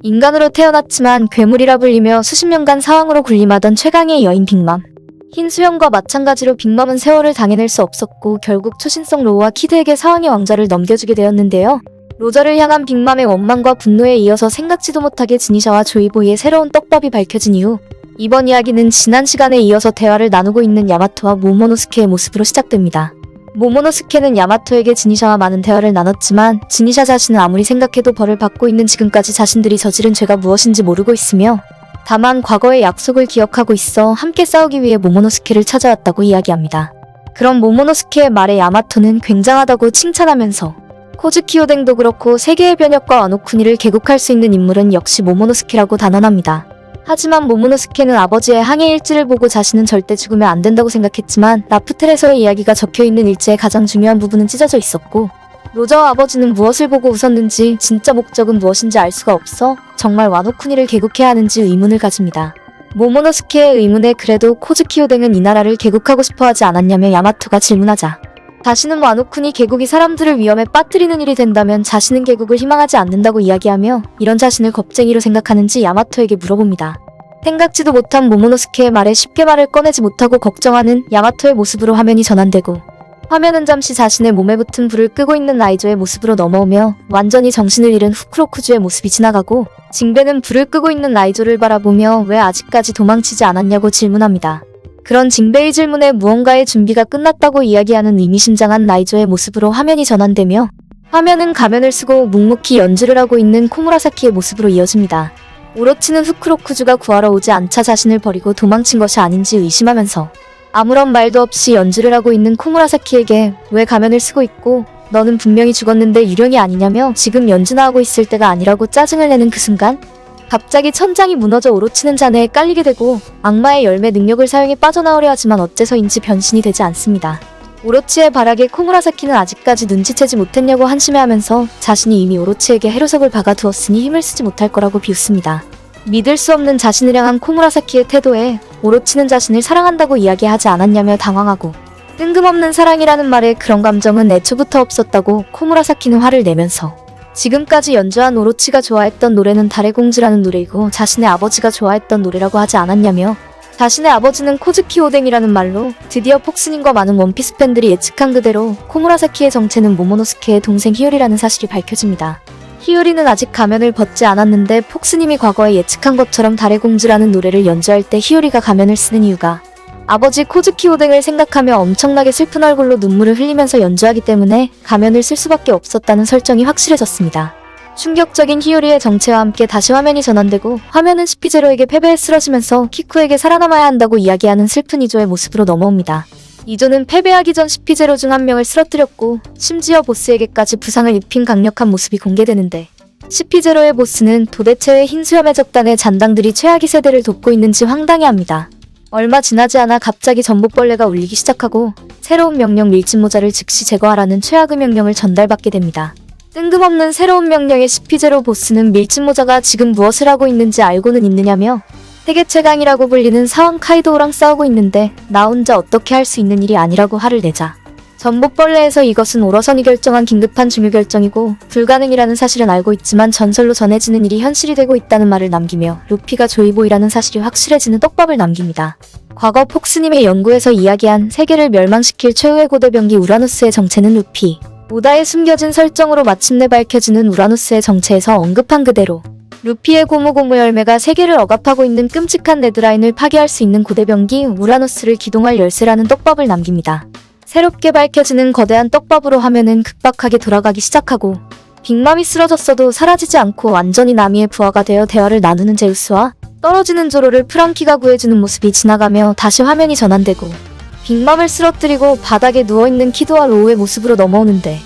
인간으로 태어났지만 괴물이라 불리며 수십 년간 사왕으로 군림하던 최강의 여인 빅맘. 흰수염과 마찬가지로 빅맘은 세월을 당해낼 수 없었고 결국 초신성 로우와 키드에게 사왕의 왕좌를 넘겨주게 되었는데요. 로저를 향한 빅맘의 원망과 분노에 이어서 생각지도 못하게 지니샤와 조이보이의 새로운 떡밥이 밝혀진 이후 이번 이야기는 지난 시간에 이어서 대화를 나누고 있는 야마토와 모모노스케의 모습으로 시작됩니다. 모모노스케는 야마토에게 지니샤와 많은 대화를 나눴지만 지니샤 자신은 아무리 생각해도 벌을 받고 있는 지금까지 자신들이 저지른 죄가 무엇인지 모르고 있으며 다만 과거의 약속을 기억하고 있어 함께 싸우기 위해 모모노스케를 찾아왔다고 이야기합니다. 그럼 모모노스케의 말에 야마토는 굉장하다고 칭찬하면서 코즈키 오뎅도 그렇고 세계의 변혁과 와노쿠니를 개국할 수 있는 인물은 역시 모모노스케라고 단언합니다. 하지만 모모노스케는 아버지의 항해 일지를 보고 자신은 절대 죽으면 안 된다고 생각했지만 라프텔에서의 이야기가 적혀있는 일지의 가장 중요한 부분은 찢어져 있었고 로저와 아버지는 무엇을 보고 웃었는지 진짜 목적은 무엇인지 알 수가 없어 정말 와노쿠니를 개국해야 하는지 의문을 가집니다. 모모노스케의 의문에 그래도 코즈키 오뎅은 이 나라를 개국하고 싶어 하지 않았냐며 야마토가 질문하자 자신은 와노쿠니 개국이 사람들을 위험에 빠뜨리는 일이 된다면 자신은 개국을 희망하지 않는다고 이야기하며 이런 자신을 겁쟁이로 생각하는지 야마토에게 물어봅니다. 생각지도 못한 모모노스케의 말에 쉽게 말을 꺼내지 못하고 걱정하는 야마토의 모습으로 화면이 전환되고 화면은 잠시 자신의 몸에 붙은 불을 끄고 있는 라이조의 모습으로 넘어오며 완전히 정신을 잃은 후크로쿠주의 모습이 지나가고 징베는 불을 끄고 있는 라이조를 바라보며 왜 아직까지 도망치지 않았냐고 질문합니다. 그런 징베의 질문에 무언가의 준비가 끝났다고 이야기하는 의미심장한 라이조의 모습으로 화면이 전환되며 화면은 가면을 쓰고 묵묵히 연주를 하고 있는 코무라사키의 모습으로 이어집니다. 오로치는 후크로쿠주가 구하러 오지 않자 자신을 버리고 도망친 것이 아닌지 의심하면서 아무런 말도 없이 연주를 하고 있는 코무라사키에게 왜 가면을 쓰고 있고 너는 분명히 죽었는데 유령이 아니냐며 지금 연주나 하고 있을 때가 아니라고 짜증을 내는 그 순간 갑자기 천장이 무너져 오로치는 잔해에 깔리게 되고 악마의 열매 능력을 사용해 빠져나오려 하지만 어째서인지 변신이 되지 않습니다. 오로치의 발악에 코무라사키는 아직까지 눈치채지 못했냐고 한심해하면서 자신이 이미 오로치에게 해로석을 박아두었으니 힘을 쓰지 못할 거라고 비웃습니다. 믿을 수 없는 자신을 향한 코무라사키의 태도에 오로치는 자신을 사랑한다고 이야기하지 않았냐며 당황하고 뜬금없는 사랑이라는 말에 그런 감정은 애초부터 없었다고 코무라사키는 화를 내면서 지금까지 연주한 오로치가 좋아했던 노래는 달의 공주라는 노래이고 자신의 아버지가 좋아했던 노래라고 하지 않았냐며 자신의 아버지는 코즈키 오뎅이라는 말로 드디어 폭스님과 많은 원피스 팬들이 예측한 그대로 코무라사키의 정체는 모모노스케의 동생 히요리라는 사실이 밝혀집니다. 히요리는 아직 가면을 벗지 않았는데 폭스님이 과거에 예측한 것처럼 달의 공주라는 노래를 연주할 때 히요리가 가면을 쓰는 이유가 아버지 코즈키 오뎅을 생각하며 엄청나게 슬픈 얼굴로 눈물을 흘리면서 연주하기 때문에 가면을 쓸 수밖에 없었다는 설정이 확실해졌습니다. 충격적인 히요리의 정체와 함께 다시 화면이 전환되고 화면은 시피제로에게 패배에 쓰러지면서 키쿠에게 살아남아야 한다고 이야기하는 슬픈 이조의 모습으로 넘어옵니다. 이조는 패배하기 전 시피제로 중 한 명을 쓰러뜨렸고 심지어 보스에게까지 부상을 입힌 강력한 모습이 공개되는데 시피제로의 보스는 도대체 왜 흰수염의 적단의 잔당들이 최악의 세대를 돕고 있는지 황당해합니다. 얼마 지나지 않아 갑자기 전봇벌레가 울리기 시작하고 새로운 명령 밀짚모자를 즉시 제거하라는 최악의 명령을 전달받게 됩니다. 뜬금없는 새로운 명령의 시피제로 보스는 밀짚모자가 지금 무엇을 하고 있는지 알고는 있느냐며 세계 최강이라고 불리는 사왕 카이도우랑 싸우고 있는데 나 혼자 어떻게 할 수 있는 일이 아니라고 화를 내자 전봇벌레에서 이것은 오러선이 결정한 긴급한 중요결정이고 불가능이라는 사실은 알고 있지만 전설로 전해지는 일이 현실이 되고 있다는 말을 남기며 루피가 조이보이라는 사실이 확실해지는 떡밥을 남깁니다. 과거 폭스님의 연구에서 이야기한 세계를 멸망시킬 최후의 고대병기 우라노스의 정체는 루피. 오다에 숨겨진 설정으로 마침내 밝혀지는 우라노스의 정체에서 언급한 그대로 루피의 고무고무 열매가 세계를 억압하고 있는 끔찍한 데드라인을 파괴할 수 있는 고대병기 우라노스를 기동할 열쇠라는 떡밥을 남깁니다. 새롭게 밝혀지는 거대한 떡밥으로 화면은 급박하게 돌아가기 시작하고 빅맘이 쓰러졌어도 사라지지 않고 완전히 나미의 부하가 되어 대화를 나누는 제우스와 떨어지는 조로를 프랑키가 구해주는 모습이 지나가며 다시 화면이 전환되고 빅맘을 쓰러뜨리고 바닥에 누워있는 키도와 로우의 모습으로 넘어오는데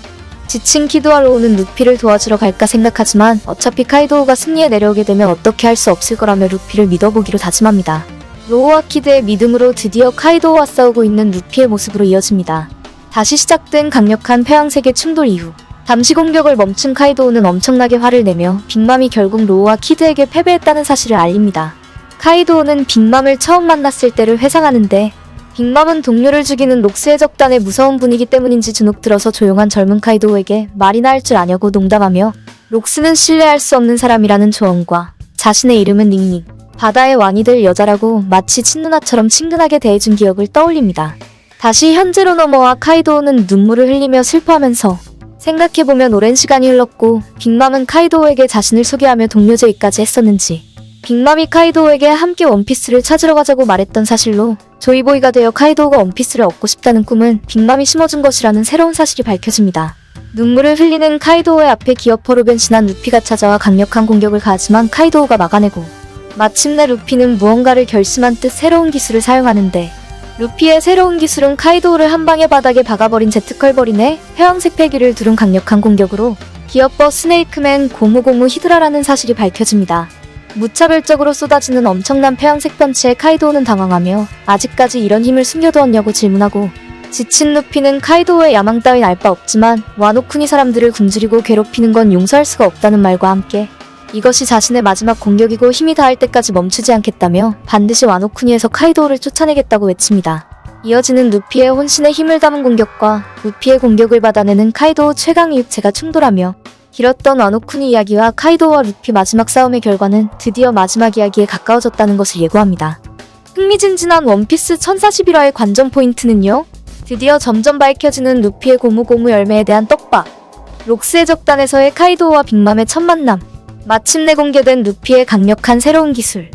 지친 키도와 로우는 루피를 도와주러 갈까 생각하지만 어차피 카이도우가 승리에 내려오게 되면 어떻게 할 수 없을 거라며 루피를 믿어보기로 다짐합니다. 로우와 키드의 믿음으로 드디어 카이도우와 싸우고 있는 루피의 모습으로 이어집니다. 다시 시작된 강력한 폐왕세계 충돌 이후 잠시 공격을 멈춘 카이도우는 엄청나게 화를 내며 빅맘이 결국 로우와 키드에게 패배했다는 사실을 알립니다. 카이도우는 빅맘을 처음 만났을 때를 회상하는데 빅맘은 동료를 죽이는 록스의 적단의 무서운 분위기 때문인지 주눅 들어서 조용한 젊은 카이도우에게 말이나 할 줄 아냐고 농담하며 록스는 신뢰할 수 없는 사람이라는 조언과 자신의 이름은 닝닝, 바다의 왕이 될 여자라고 마치 친누나처럼 친근하게 대해준 기억을 떠올립니다. 다시 현재로 넘어와 카이도우는 눈물을 흘리며 슬퍼하면서 생각해보면 오랜 시간이 흘렀고 빅맘은 카이도우에게 자신을 소개하며 동료 제의까지 했었는지 빅맘이 카이도우에게 함께 원피스를 찾으러 가자고 말했던 사실로 조이보이가 되어 카이도우가 원피스를 얻고 싶다는 꿈은 빅맘이 심어준 것이라는 새로운 사실이 밝혀집니다. 눈물을 흘리는 카이도우의 앞에 기어퍼로 변신한 루피가 찾아와 강력한 공격을 가하지만 카이도우가 막아내고 마침내 루피는 무언가를 결심한 듯 새로운 기술을 사용하는데 루피의 새로운 기술은 카이도우를 한 방에 바닥에 박아버린 제트컬버린의 회왕색 폐기를 두른 강력한 공격으로 기어퍼 스네이크맨 고무고무 히드라라는 사실이 밝혀집니다. 무차별적으로 쏟아지는 엄청난 폐왕색 펀치에 카이도우는 당황하며 아직까지 이런 힘을 숨겨두었냐고 질문하고 지친 루피는 카이도우의 야망 따윈 알 바 없지만 와노쿠니 사람들을 굶주리고 괴롭히는 건 용서할 수가 없다는 말과 함께 이것이 자신의 마지막 공격이고 힘이 다할 때까지 멈추지 않겠다며 반드시 와노쿠니에서 카이도우를 쫓아내겠다고 외칩니다. 이어지는 루피의 혼신의 힘을 담은 공격과 루피의 공격을 받아내는 카이도우 최강의 육체가 충돌하며 길었던 와노쿠니 이야기와 카이도우와 루피 마지막 싸움의 결과는 드디어 마지막 이야기에 가까워졌다는 것을 예고합니다. 흥미진진한 원피스 1041화의 관전 포인트는요. 드디어 점점 밝혀지는 루피의 고무고무 열매에 대한 떡밥, 록스의 적단에서의 카이도우와 빅맘의 첫 만남, 마침내 공개된 루피의 강력한 새로운 기술.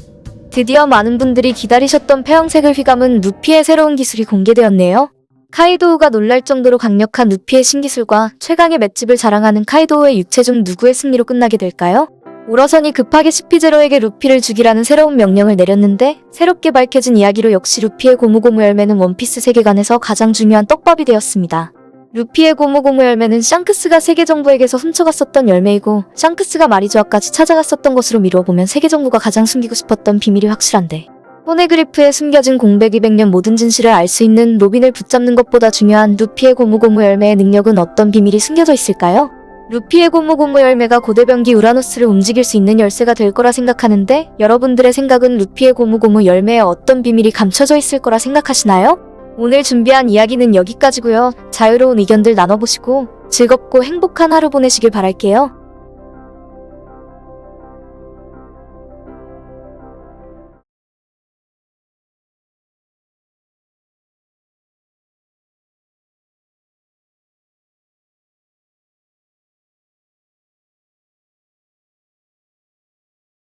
드디어 많은 분들이 기다리셨던 폐왕색을 휘감은 루피의 새로운 기술이 공개되었네요. 카이도우가 놀랄 정도로 강력한 루피의 신기술과 최강의 맷집을 자랑하는 카이도우의 육체 중 누구의 승리로 끝나게 될까요? 오러선이 급하게 CP0에게 루피를 죽이라는 새로운 명령을 내렸는데 새롭게 밝혀진 이야기로 역시 루피의 고무고무 열매는 원피스 세계관에서 가장 중요한 떡밥이 되었습니다. 루피의 고무고무 열매는 샹크스가 세계정부에게서 훔쳐갔었던 열매이고 샹크스가 마리조아까지 찾아갔었던 것으로 미뤄보면 세계정부가 가장 숨기고 싶었던 비밀이 확실한데 포네그리프에 숨겨진 공백 200년 모든 진실을 알 수 있는 로빈을 붙잡는 것보다 중요한 루피의 고무고무 열매의 능력은 어떤 비밀이 숨겨져 있을까요? 루피의 고무고무 열매가 고대병기 우라노스를 움직일 수 있는 열쇠가 될 거라 생각하는데 여러분들의 생각은 루피의 고무고무 열매에 어떤 비밀이 감춰져 있을 거라 생각하시나요? 오늘 준비한 이야기는 여기까지고요. 자유로운 의견들 나눠보시고 즐겁고 행복한 하루 보내시길 바랄게요.